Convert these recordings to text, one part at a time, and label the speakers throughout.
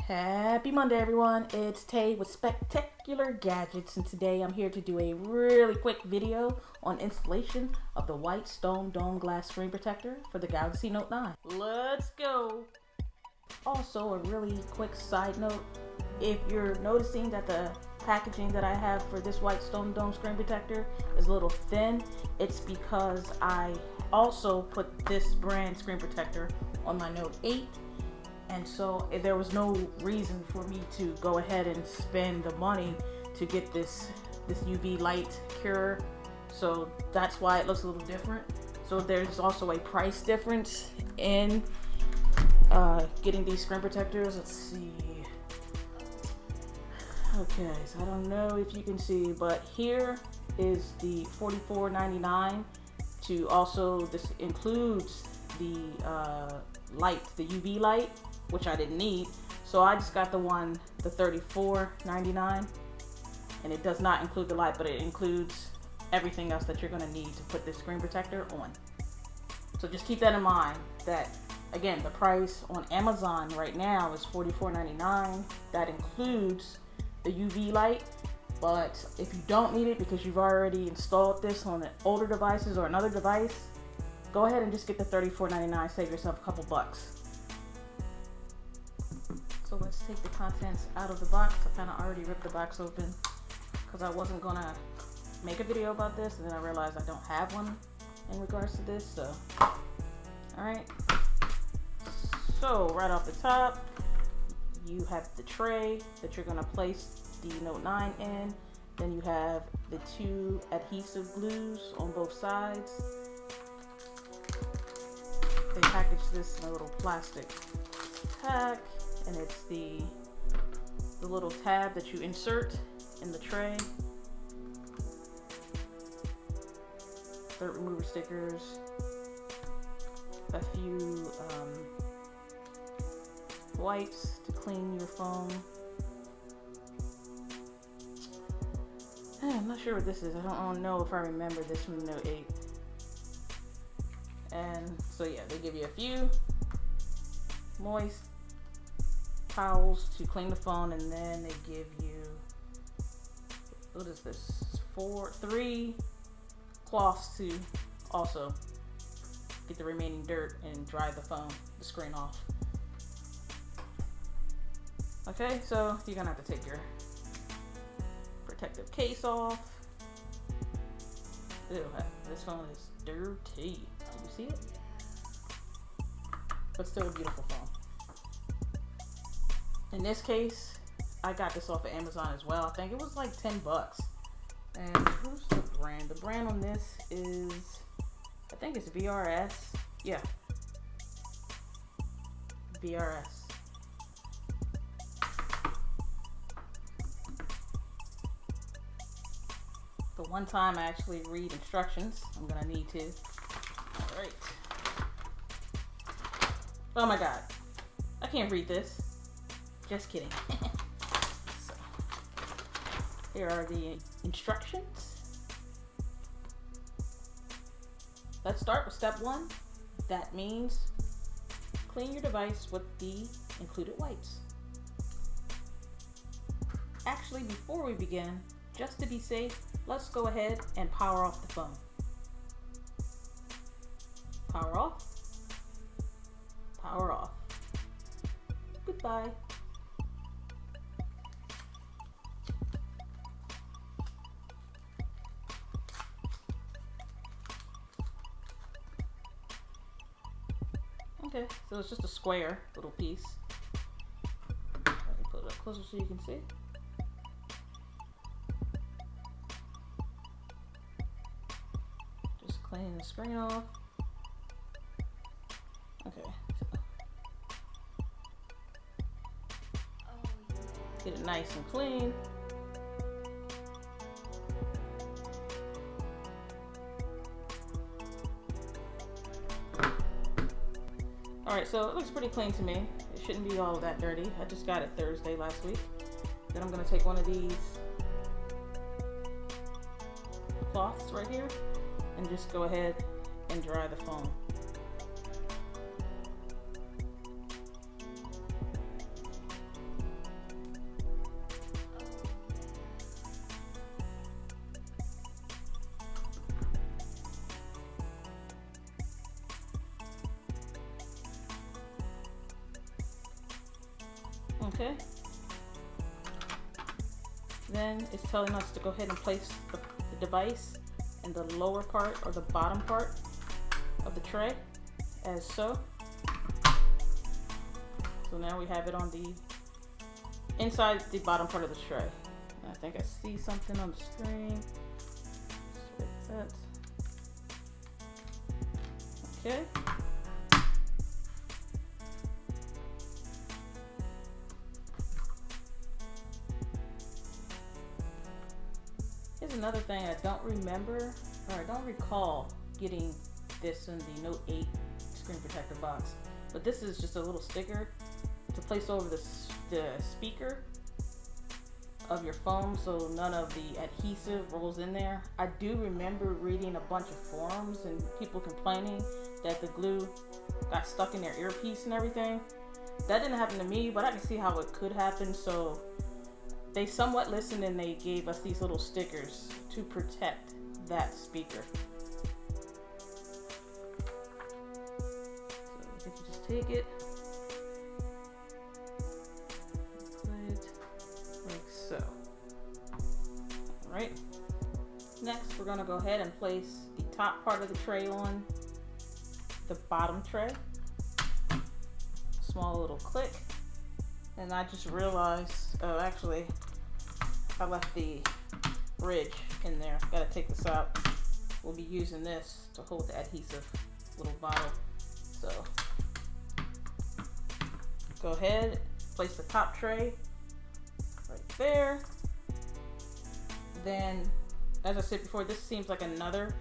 Speaker 1: Happy Monday, everyone. It's Tay with Spectacular Gadgets, and today I'm here to do a really quick video on installation of the Whitestone Dome Glass Screen Protector for the Galaxy Note 9. Let's go! Also, a really quick side note, if you're noticing that the packaging that I have for this Whitestone Dome Screen Protector is a little thin, it's because I also put this brand screen protector on my Note 8. And so there was no reason for me to go ahead and spend the money to get this UV light cure. So that's why it looks a little different. So there's also a price difference in getting these screen protectors. Let's see. Okay, so I don't know if you can see, but here is the $44.99. To also, this includes the light, the UV light, which I didn't need, so I just got the $34.99, and it does not include the light, but it includes everything else that you're going to need to put this screen protector on. So just keep that in mind, that again, the price on Amazon right now is $44.99. That includes the UV light, but if you don't need it because you've already installed this on older devices or another device, go ahead and just get the $34.99, save yourself a couple bucks. So let's take the contents out of the box. I kind of already ripped the box open because I wasn't gonna make a video about this, and then I realized I don't have one in regards to this. So, all right. So right off the top, you have the tray that you're gonna place the Note 9 in. Then you have the two adhesive glues on both sides. They package this in a little plastic pack. And it's the little tab that you insert in the tray. Dirt remover stickers, a few wipes to clean your phone. I'm not sure what this is. I don't know if I remember this from the Note 8. And so yeah, they give you a few moist towels to clean the phone, and then they give you, what is this, three cloths to also get the remaining dirt and dry the screen off. Okay, so you're gonna have to take your protective case off. Ew, this phone is dirty. Do you see it? But still a beautiful phone. In this case, I got this off of Amazon as well. I think it was like 10 bucks. And who's the brand? The brand on this is, I think it's VRS. Yeah. VRS. The one time I actually read instructions, I'm gonna need to. All right. Oh my God. I can't read this. Just kidding. So, here are the instructions. Let's start with step 1. That means clean your device with the included wipes. Actually, before we begin, just to be safe, let's go ahead and power off the phone. Power off. Power off. Goodbye. Okay, so it's just a square little piece. Let me put it up closer so you can see. Just cleaning the screen off. Okay. Get it nice and clean. Alright, so it looks pretty clean to me. It shouldn't be all that dirty. I just got it Thursday last week. Then I'm going to take one of these cloths right here and just go ahead and dry the phone. Okay. Then it's telling us to go ahead and place the device in the lower part or the bottom part of the tray, as so. So now we have it on the inside the bottom part of the tray. And I think I see something on the screen. Just like that. Okay. Here's another thing I don't remember, or I don't recall getting this in the Note 8 screen protector box. But this is just a little sticker to place over the speaker of your phone so none of the adhesive rolls in there. I do remember reading a bunch of forums and people complaining that the glue got stuck in their earpiece and everything. That didn't happen to me, but I can see how it could happen, so they somewhat listened and they gave us these little stickers to protect that speaker. So you just take it, put it like so. Alright, next we're going to go ahead and place the top part of the tray on the bottom tray. Small little click. And I just realized, oh, actually, I left the bridge in there. Gotta take this out. We'll be using this to hold the adhesive little bottle. So, go ahead, place the top tray right there. Then, as I said before, this seems like another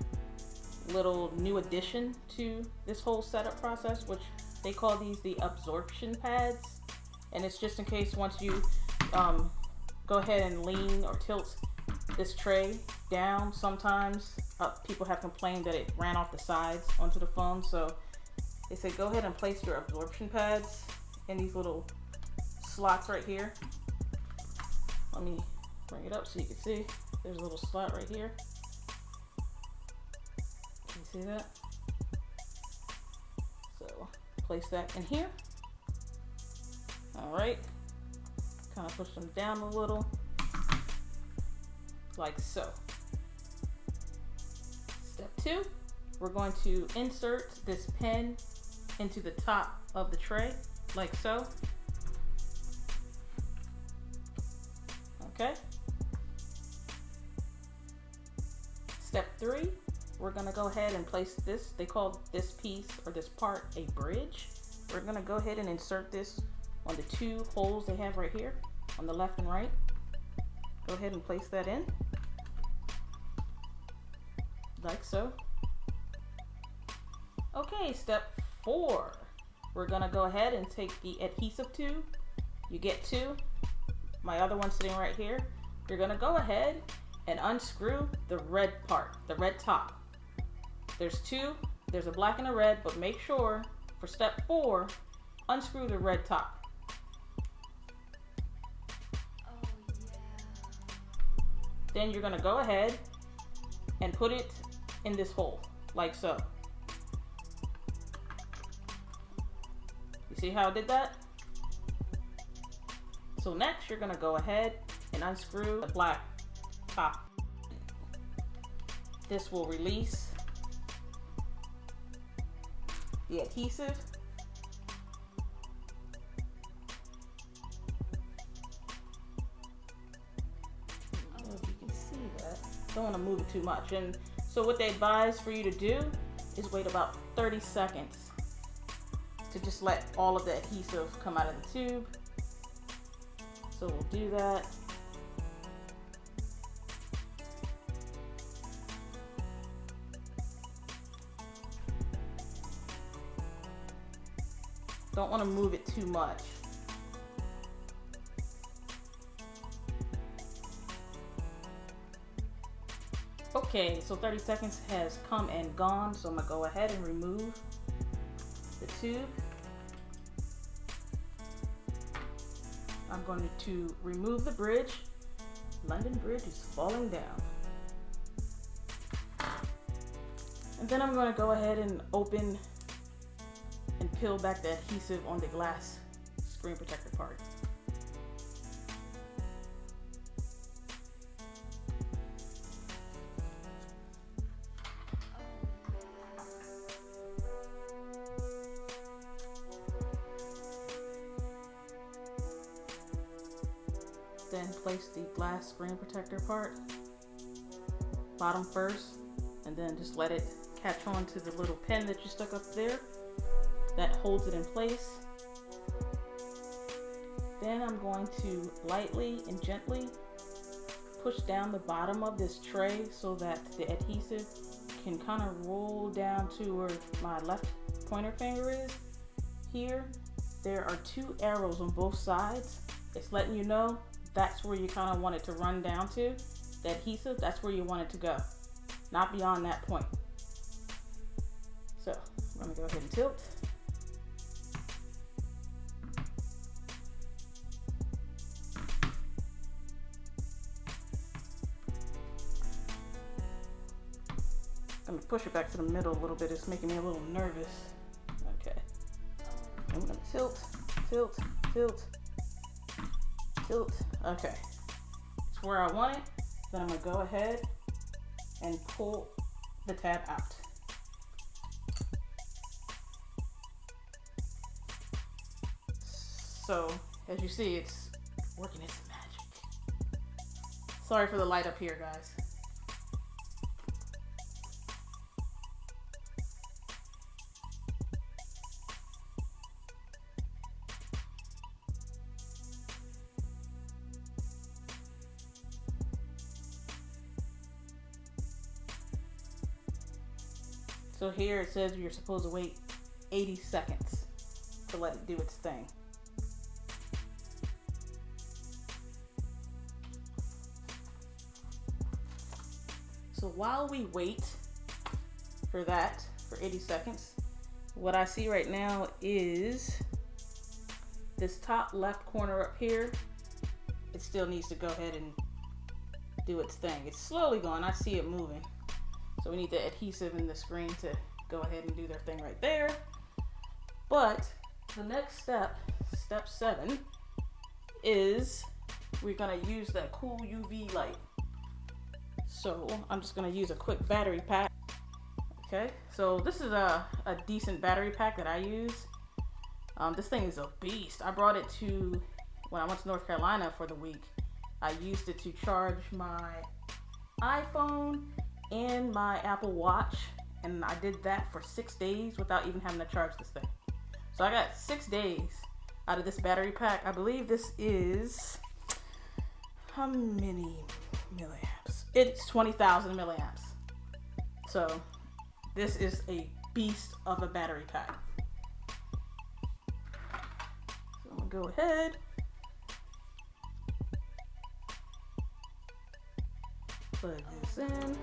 Speaker 1: little new addition to this whole setup process, which they call these the absorption pads. And it's just in case once you go ahead and lean or tilt this tray down, sometimes people have complained that it ran off the sides onto the phone. So they say go ahead and place your absorption pads in these little slots right here. Let me bring it up so you can see. There's a little slot right here. Can you see that? So place that in here. Alright, kind of push them down a little, like so. Step 2, we're going to insert this pen into the top of the tray, like so. Okay. Step 3, we're going to go ahead and place this, they call this piece or this part a bridge. We're going to go ahead and insert this on the two holes they have right here on the left and right. Go ahead and place that in like so. Okay, step 4, we're gonna go ahead and take the adhesive tube. You get two, my other one sitting right here. You're gonna go ahead and unscrew the red part, the red top. There's two, there's a black and a red, but make sure for step 4, unscrew the red top. Then you're gonna go ahead and put it in this hole, like so. You see how I did that? So next, you're gonna go ahead and unscrew the black top. This will release the adhesive. Don't want to move it too much. And so what they advise for you to do is wait about 30 seconds to just let all of the adhesive come out of the tube. So we'll do that. Don't want to move it too much. Okay, so 30 seconds has come and gone, so I'm gonna go ahead and remove the tube. I'm going to remove the bridge. London Bridge is falling down. And then I'm going to go ahead and open and peel back the adhesive on the glass screen protector part. then place the glass screen protector part bottom first, and then just let it catch on to the little pin that you stuck up there that holds it in place. Then I'm going to lightly and gently push down the bottom of this tray so that the adhesive can kind of roll down to where my left pointer finger is. Here, there are 2 arrows on both sides. It's letting you know that's where you kind of want it to run down to. The adhesive, that's where you want it to go, not beyond that point. So I'm gonna go ahead and tilt. I'm gonna push it back to the middle a little bit. It's making me a little nervous. Okay. I'm gonna tilt, tilt, tilt, tilt. Okay. It's where I want it. Then I'm gonna go ahead and pull the tab out. So, as you see, it's working its magic. Sorry for the light up here, guys. So here it says you're supposed to wait 80 seconds to let it do its thing. So while we wait for that, for 80 seconds, what I see right now is this top left corner up here. It still needs to go ahead and do its thing. It's slowly going, I see it moving. So we need the adhesive in the screen to go ahead and do their thing right there. But the next step, step 7, is we're gonna use that cool UV light. So I'm just gonna use a quick battery pack. Okay, so this is a decent battery pack that I use. This thing is a beast. I brought it to, when I went to North Carolina for the week, I used it to charge my iPhone and my Apple Watch, and I did that for 6 days without even having to charge this thing. So I got 6 days out of this battery pack. I believe this is, how many milliamps? It's 20,000 milliamps. So this is a beast of a battery pack. So I'm gonna go ahead, plug this in.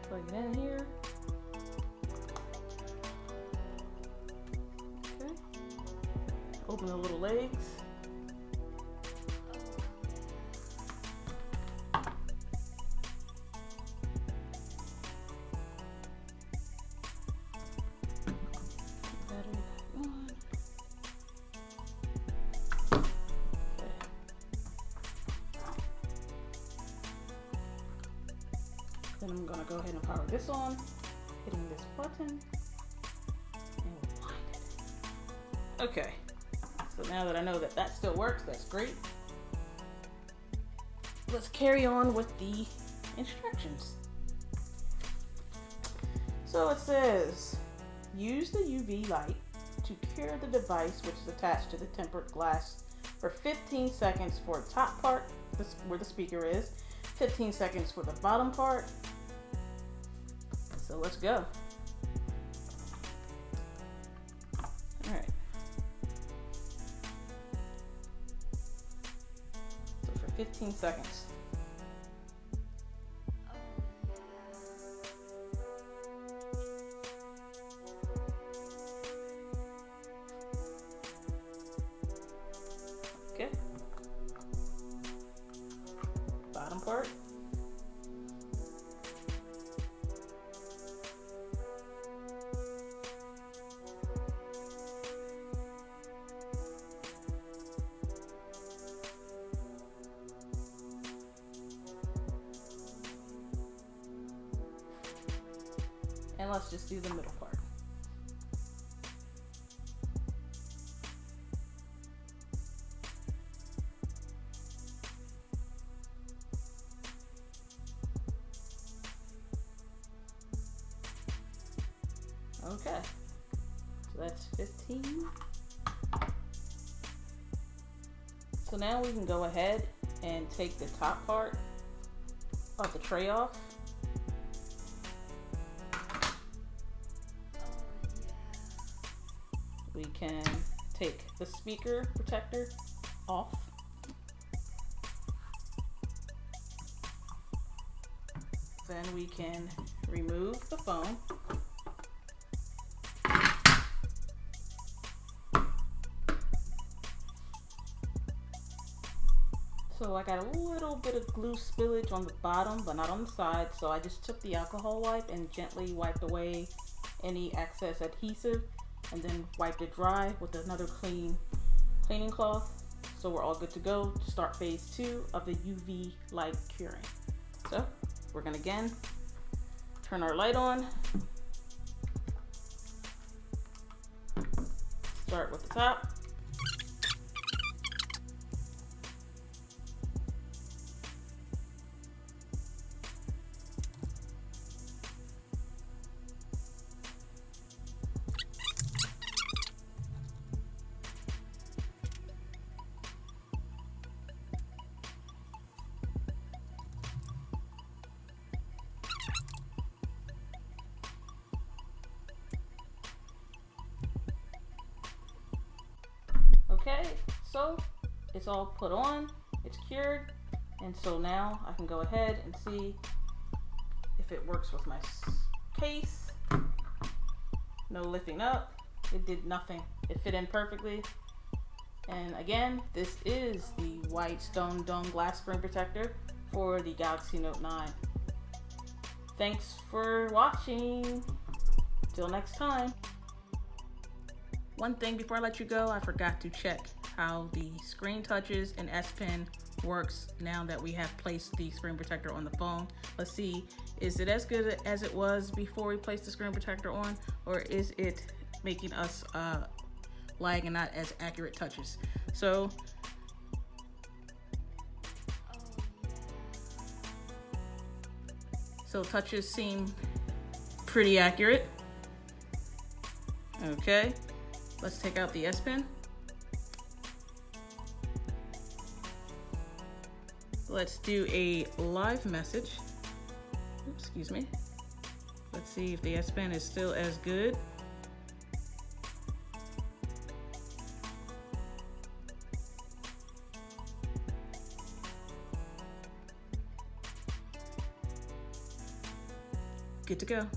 Speaker 1: Plug it in here. Okay. Open the little legs. Battery back on. Okay. Then I'm gonna go ahead and power this on, hitting this button, and we'll wind it. Okay, so now that I know that that still works, that's great. Let's carry on with the instructions. So it says, use the UV light to cure the device which is attached to the tempered glass for 15 seconds for the top part, where the speaker is, 15 seconds for the bottom part. So let's go. All right. So for 15 seconds. Okay. Bottom part. And let's just do the middle part. Okay, so that's 15. So now we can go ahead and take the top part of the tray off. We can take the speaker protector off. Then we can remove the phone. So I got a little bit of glue spillage on the bottom, but not on the side. So I just took the alcohol wipe and gently wiped away any excess adhesive, and then wiped it dry with another cleaning cloth. So we're all good to go to start phase 2 of the UV light curing. So we're gonna again turn our light on. Start with the top. Okay, so it's all put on, it's cured, and so now I can go ahead and see if it works with my case. No lifting up, it did nothing. It fit in perfectly. And again, this is the Whitestone Dome Glass Screen Protector for the Galaxy Note 9. Thanks for watching. Till next time. One thing before I let you go, I forgot to check how the screen touches and S Pen works now that we have placed the screen protector on the phone. Let's see, is it as good as it was before we placed the screen protector on, or is it making us lag and not as accurate touches? So touches seem pretty accurate. Okay. Let's take out the S Pen. Let's do a live message. Oops, excuse me. Let's see if the S Pen is still as good. Good to go.